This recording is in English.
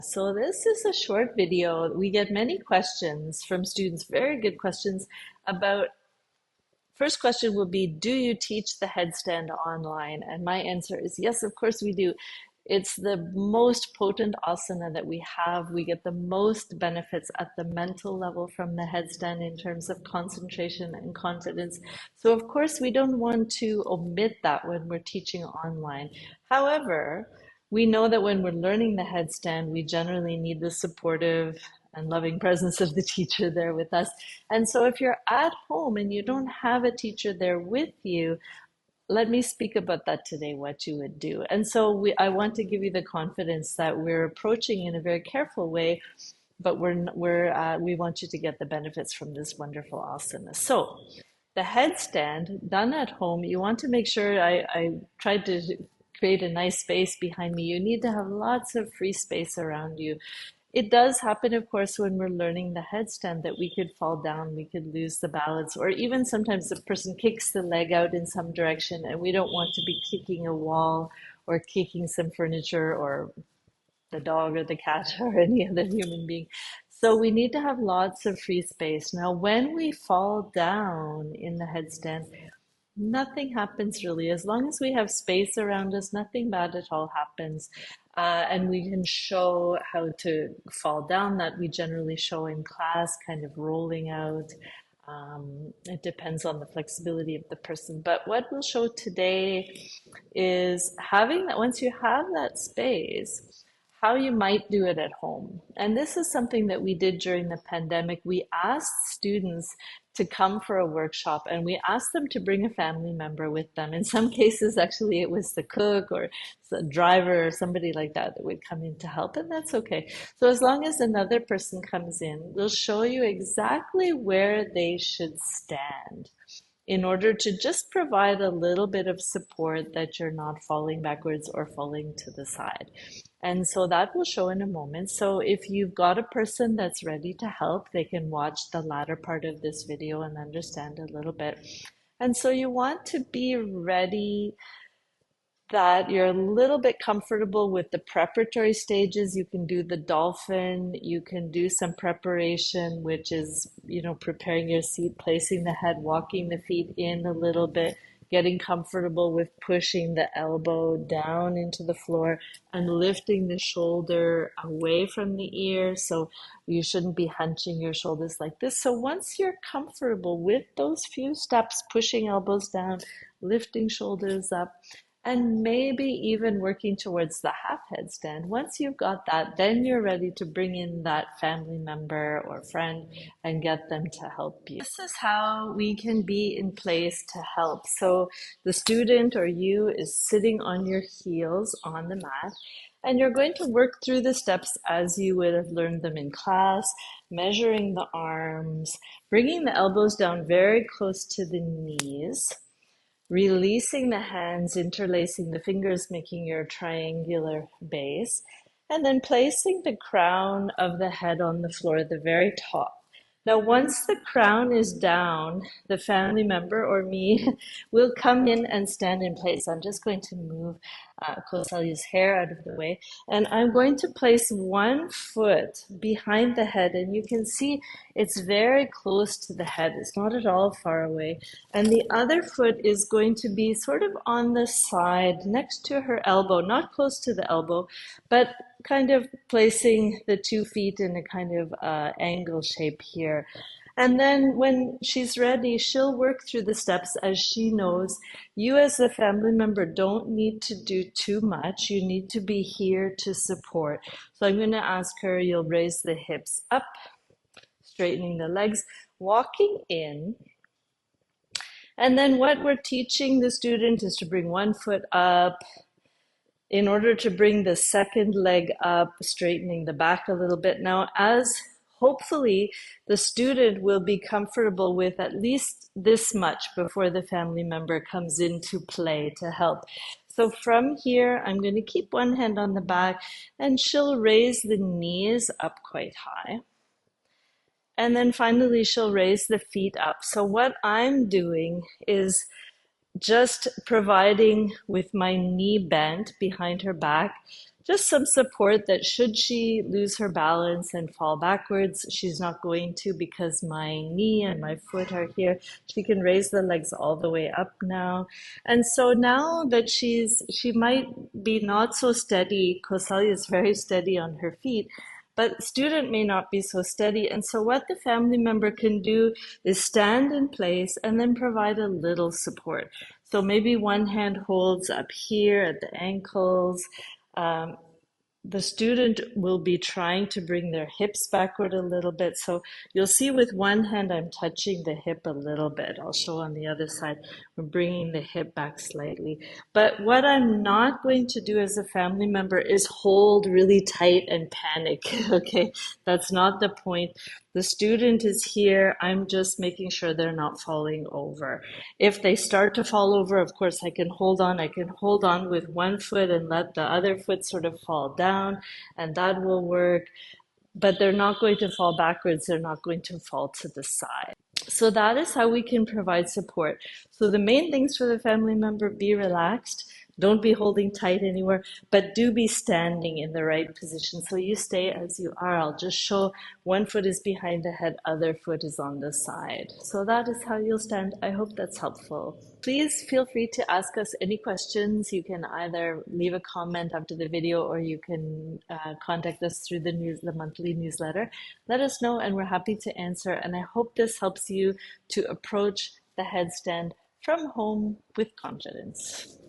So this is a short video. We get many questions from students, very good questions about, first question will be, do you teach the headstand online? And my answer is yes, of course we do. It's the most potent asana that we have. We get the most benefits at the mental level from the headstand in terms of concentration and confidence. So of course we don't want to omit that when we're teaching online. However, we know that when we're learning the headstand, we generally need the supportive and loving presence of the teacher there with us. And so if you're at home and you don't have a teacher there with you, let me speak about that today, what you would do. And so I want to give you the confidence that we're approaching in a very careful way, but we want you to get the benefits from this wonderful asana. So the headstand done at home, you want to make sure I tried to create a nice space behind me. You need to have lots of free space around you. It does happen, of course, when we're learning the headstand that we could fall down, we could lose the balance, or even sometimes the person kicks the leg out in some direction, and we don't want to be kicking a wall or kicking some furniture or the dog or the cat or any other human being. So we need to have lots of free space. Now, when we fall down in the headstand, nothing happens really. As long as we have space around us, nothing bad at all happens. And we can show how to fall down that we generally show in class, kind of rolling out. It depends on the flexibility of the person. But what we'll show today is having that, once you have that space, how you might do it at home. And this is something that we did during the pandemic. We asked students to come for a workshop and we asked them to bring a family member with them. In some cases, actually, it was the cook or the driver or somebody like that that would come in to help, and that's okay. So as long as another person comes in, we'll show you exactly where they should stand in order to just provide a little bit of support that you're not falling backwards or falling to the side. And so that will show in a moment. So if you've got a person that's ready to help, they can watch the latter part of this video and understand a little bit. And so you want to be ready that you're a little bit comfortable with the preparatory stages. You can do the dolphin, you can do some preparation, which is, preparing your seat, placing the head, walking the feet in a little bit, getting comfortable with pushing the elbow down into the floor and lifting the shoulder away from the ear. So you shouldn't be hunching your shoulders like this. So once you're comfortable with those few steps, pushing elbows down, lifting shoulders up, and maybe even working towards the half headstand. Once you've got that, then you're ready to bring in that family member or friend and get them to help you. This is how we can be in place to help. So the student or you is sitting on your heels on the mat, and you're going to work through the steps as you would have learned them in class, measuring the arms, bringing the elbows down very close to the knees, releasing the hands, interlacing the fingers, making your triangular base, and then placing the crown of the head on the floor at the very top. Now, once the crown is down, the family member or me will come in and stand in place. I'm just going to move Kosalia's hair out of the way, and I'm going to place one foot behind the head, and you can see it's very close to the head. It's not at all far away. And the other foot is going to be sort of on the side next to her elbow, not close to the elbow, but kind of placing the 2 feet in a kind of angle shape here. And then when she's ready, she'll work through the steps as she knows. You as the family member don't need to do too much. You need to be here to support. So I'm going to ask her, you'll raise the hips up, straightening the legs, walking in. And then what we're teaching the student is to bring one foot up. In order to bring the second leg up, straightening the back a little bit. Now, as hopefully the student will be comfortable with at least this much before the family member comes into play to help. So from here, I'm going to keep one hand on the back and she'll raise the knees up quite high. And then finally, she'll raise the feet up. So what I'm doing is just providing with my knee bent behind her back, just some support that should she lose her balance and fall backwards, she's not going to because my knee and my foot are here. She can raise the legs all the way up now. And so now that she might be not so steady, Kosalia is very steady on her feet, but student may not be so steady. And so what the family member can do is stand in place and then provide a little support. So maybe one hand holds up here at the ankles. Um, the student will be trying to bring their hips backward a little bit. So you'll see with one hand, I'm touching the hip a little bit. I'll show on the other side, we're bringing the hip back slightly. But what I'm not going to do as a family member is hold really tight and panic. Okay, that's not the point. The student is here. I'm just making sure they're not falling over. If they start to fall over, of course, I can hold on. I can hold on with one foot and let the other foot sort of fall down, and that will work. But they're not going to fall backwards. They're not going to fall to the side. So that is how we can provide support. So the main things for the family member: be relaxed, don't be holding tight anywhere, but do be standing in the right position. So you stay as you are. I'll just show one foot is behind the head, other foot is on the side. So that is how you'll stand. I hope that's helpful. Please feel free to ask us any questions. You can either leave a comment after the video or you can contact us through the monthly newsletter. Let us know and we're happy to answer. And I hope this helps you to approach the headstand from home with confidence.